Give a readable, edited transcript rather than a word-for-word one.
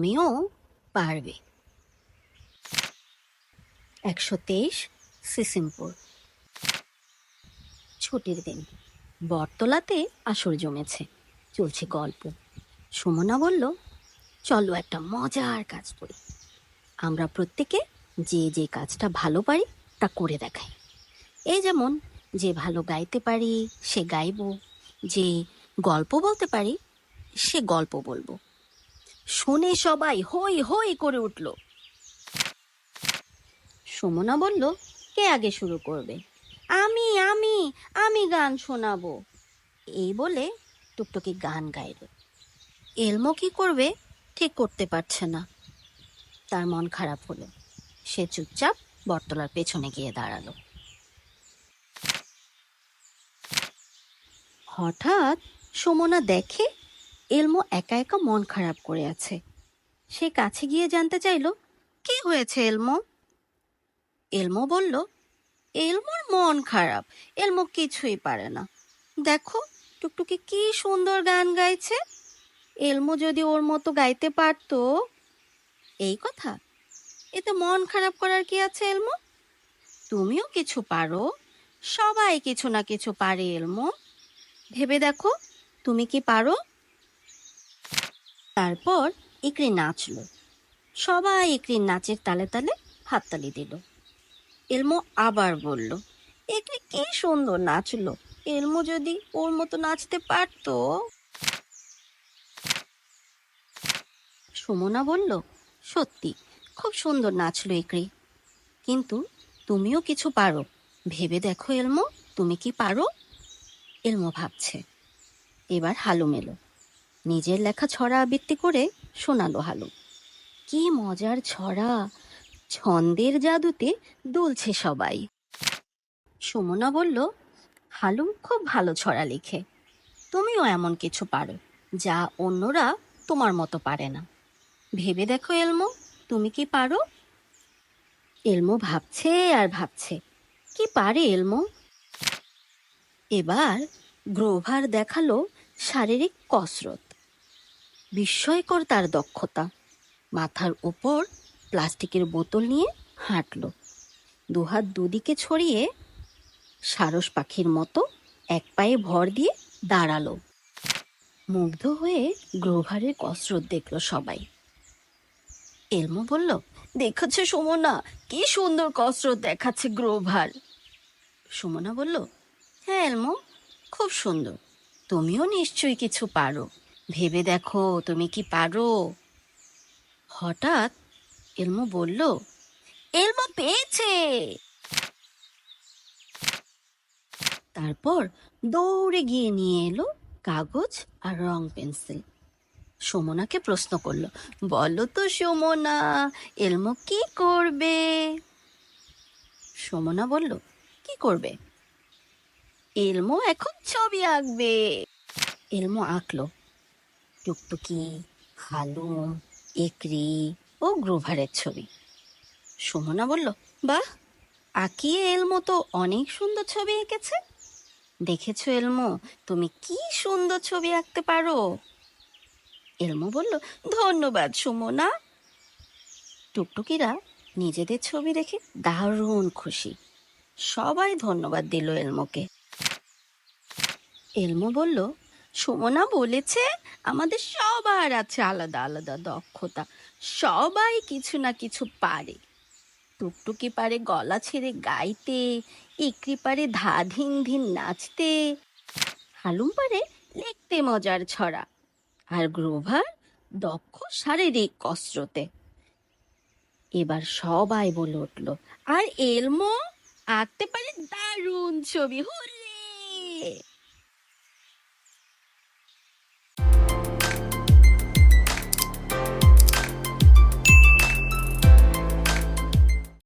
তুমিও পারবে। 123 সিসিমপুর। ছুটির দিন, বটতলাতে আসর জমেছে, চলছে গল্প। সুমনা বলল, চলো একটা মজার কাজ করি। আমরা প্রত্যেকে যে যে কাজটা ভালো পারি তা করে দেখাই। এই যেমন, যে ভালো গাইতে পারি সে গাইব, যে গল্প বলতে পারি সে গল্প বলবো। শুনে সবাই হই হই করে উঠল। সুমনা বলল, কে আগে শুরু করবে? আমি আমি আমি গান শোনাবো। এই বলে টুকটুকি গান গাইল। এলমো কি করবে ঠিক করতে পারছে না। তার মন খারাপ হলো। সে চুপচাপ বটতলার পেছনে গিয়ে দাঁড়ালো। হঠাৎ সুমনা দেখে এলমো একা একা মন খারাপ করে আছে। সে কাছে গিয়ে জানতে চাইল, কি হয়েছে এলমো? এলমো বলল, এলমোর মন খারাপ, এলমো কিছুই পারে না। দেখো টুকটুকি কি সুন্দর গান গাইছে, এলমো যদি ওর মতো গাইতে পারতো। এই কথা, এতে মন খারাপ করার কি আছে এলমো? তুমিও কিছু পারো, সবাই কিছু না কিছু পারে এলমো। ভেবে দেখো তুমি কি পারো। তারপর ইকরি নাচলো। সবাই ইকরির নাচের তালে তালে হাততালি দিল। এলমো আবার বলল, ইকরি কি সুন্দর নাচলো, এলমো যদি ওর মতো নাচতে পারতো। সুমনা বলল, সত্যি খুব সুন্দর নাচলো ইকরি, কিন্তু তুমিও কিছু পারো। ভেবে দেখো এলমো, তুমি কি পারো। এলমো ভাবছে। এবার হালুম এলো। নিজের লেখা ছড়া আবৃত্তি করে শোনালো হালুম। কি মজার ছড়া, ছন্দের জাদুতে দুলছে সবাই। সুমনা বলল, হালুম খুব ভালো ছড়া লিখে, তুমিও এমন কিছু পারো যা অন্যরা তোমার মতো পারে না। ভেবে দেখো এলমো, তুমি কি পারো। এলমো ভাবছে আর ভাবছে, কি পারে এলমো। এবার গ্রোভার দেখালো শারীরিক কসরত। বিস্ময়কর তার দক্ষতা। মাথার উপর প্লাস্টিকের বোতল নিয়ে হাঁটলো, দুহাত দুদিকে ছড়িয়ে সারস পাখির মতো এক পায়ে ভর দিয়ে দাঁড়ালো। মুগ্ধ হয়ে গ্রোভারের কসরত দেখলো সবাই। এলমো বলল, দেখেছো সুমনা, কি সুন্দর কসরত দেখাচ্ছে গ্রোভার। সুমনা বলল, হ্যাঁ এলমো, খুব সুন্দর, তুমিও নিশ্চয়ই কিছু পারো। ভেবে দেখো তুমি কি পারো। হঠাৎ এলমো বলল, এলমো পেয়েছে। তারপর দৌড়ে গিয়ে নিয়ে এলো কাগজ আর রং পেন্সিল। সুমনাকে প্রশ্ন করলো, বলো তো সুমনা, এলমো কি করবে। সুমনা বলল, কি করবে? এলমো এখন ছবি আঁকবে। এলমো আঁকলো টুকটুকি, হালুম, একরি ও গ্রোভারের ছবি। সুমনা বলল, বাহ, আঁকিয়ে এলমো তো অনেক সুন্দর ছবি এঁকেছে। দেখেছো এলমো, তুমি কি সুন্দর ছবি আঁকতে পারো। এলমো বলল, ধন্যবাদ সুমনা। টুকটুকিরা নিজেদের ছবি দেখে দারুণ খুশি। সবাই ধন্যবাদ দিল এলমোকে। এলমো বলল, সুমনা বলেছে আমাদের সবার আছে আলাদা আলাদা দক্ষতা, সবাই কিছু না কিছু পারে। টুকটুকি পারে গলা ছেড়ে গাইতে, ইকরি পারে ধা ধিন ধিন নাচতে, হালুম পারে লিখতে মজার ছড়া, আর গ্রোভার দক্ষ শারীরিক কসরতে। এবার সবাই বলে উঠল, আর এলমো আঁকতে পারে দারুণ ছবি। হুররে!